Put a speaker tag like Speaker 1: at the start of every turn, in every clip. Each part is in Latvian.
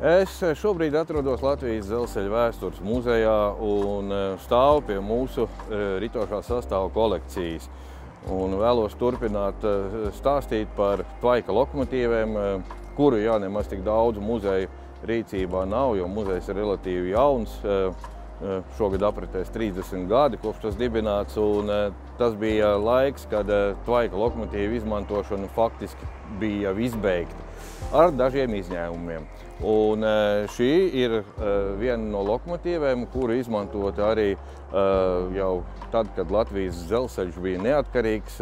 Speaker 1: Es šobrīd atrodos Latvijas dzelzceļa vēstures muzejā un stāvu pie mūsu ritošā sastāva kolekcijas. Un vēlos turpināt stāstīt par tvaika lokomotīvēm, kuru nemaz tik daudz muzeju rīcībā nav, jo muzejs ir relatīvi jauns. Šogad apritēs 30 gadi, kopš tas dibināts, un tas bija laiks, kad tvaika lokomotīvu izmantošana faktiski bija jau izbeigta ar dažiem izņēmumiem. Un šī ir viena no lokomotīvēm, kuru izmantot arī jau tad, kad Latvijas dzelzceļš bija neatkarīgs,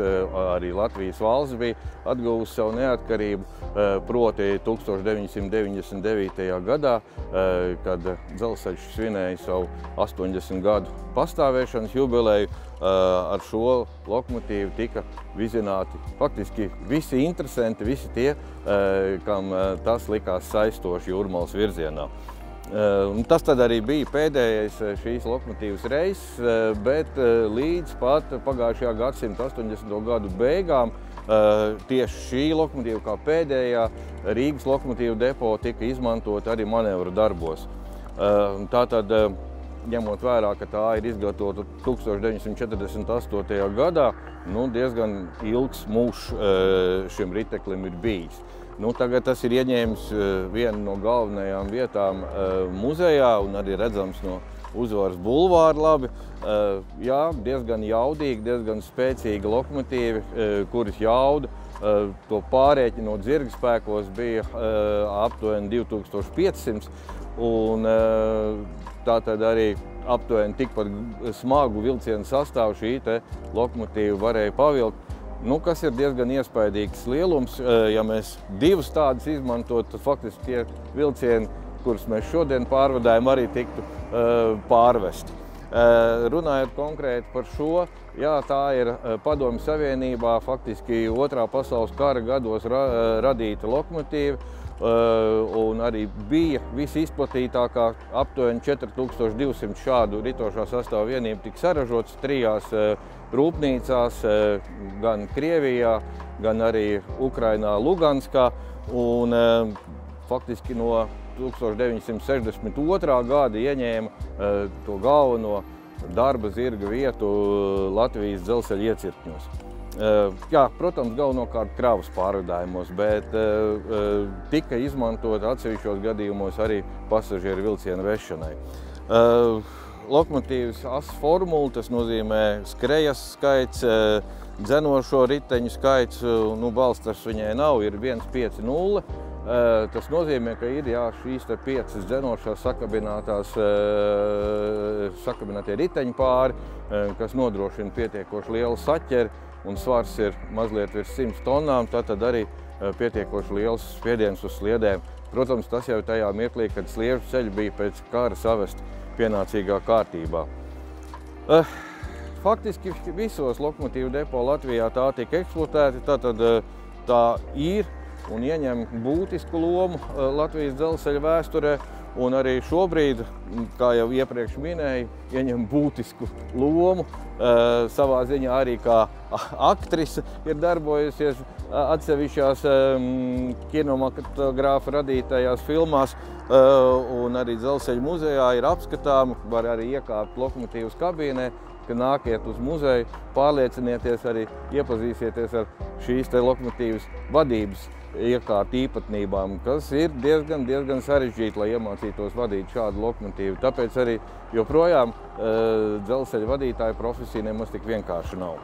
Speaker 1: arī Latvijas valsts bija atguvusi savu neatkarību, proti 1999. gadā, kad dzelzceļš svinēja savu 80 gadu pastāvēšanas jubileju. Ar šo lokomotīvu tika vizināti faktiski visi interesanti, visi tie, kam tas likās saistoši Jūrmalas virzienā. Tas tad arī bija pēdējais šīs lokomotīvas reizes, bet līdz pat pagājušajā gadsimta 80. gadu beigām tieši šī lokomotīva kā pēdējā Rīgas lokomotīvu depo tika izmantot arī manevru darbos. Tātad, ņemot vērā, ka tā ir izgatavota 1948. gadā, diezgan ilgs mūžs šim riteklim ir bijis. Tagad tas ir ieņēmis vienu no galvenajām vietām muzejā un arī redzams no Uzvaras bulvāra labi. Jā, diezgan jaudīgi, diezgan spēcīgi lokomotīvi, kuras jauda to pārēķinot zirgspēkos bija aptuveni 2500, un tātad arī aptuveni tikpat smagu vilcienu sastāvu šī lokomotīva varēja pavilkt. Kas ir diezgan iespaidīgs lielums. Ja mēs divus tādus izmantot, tad faktiski tie vilcieni, kurus mēs šodien pārvadājam, arī tiktu pārvesti. Runājot konkrēti par šo, tā ir Padomju Savienībā faktiski Otrā pasaules kara gados radīta lokomotīva, un arī bija visizplatītākā aptuveni 4200 šādu ritošā sastāva vienību tika saražotas trijās rūpnīcās, gan Krievijā, gan arī Ukrainā, Luganskā, un faktiski no 1962. gada ieņēma to galveno darba zirga vietu Latvijas dzelzceļa iecirkņos. Protams, galvenokārt kravas pārvadājumos, bet tika izmantot atsevišķos gadījumos arī pasažieru vilcienu vešanai. Lokomotīvas asu formula, tas nozīmē skrejas skaits, dzenošo riteņu skaits, balstars viņai nav, ir 150. Tas nozīmē, ka ir šīs 5 dzenošās sakabinātie riteņu pāri, kas nodrošina pietiekoši lielu saķeri, un svars ir mazliet virs 100 tonnām, tad arī pietiekoši liels spiediens uz sliedēm. Protams, tas jau tajā mirklī, kad sliežu ceļi bija pēc kara savesti pienācīgā kārtībā. Faktiski visos lokomotīvu depo Latvijā tā tika eksploatēta, tātad tā ir un ieņem būtisku lomu Latvijas dzelzceļa vēsturē, un arī šobrīd, kā jau iepriekš minēju, ieņem būtisku lomu. Savā ziņā arī kā aktrise ir darbojusies atsevišķās kinematogrāfa radītajās filmās, un arī dzelzceļa muzejā ir apskatāma, var arī iekāpt lokomotīvas kabīnē, ka nākiet uz muzeju, pārliecinieties arī, iepazīsieties ar šīs lokomotīvas vadības iekārtu īpatnībām, kas ir diezgan sarežģīti, lai iemācītos vadīt šādu lokomotīvu. Tāpēc arī joprojām dzelzceļa vadītāja profesija nemaz tik vienkārši nav.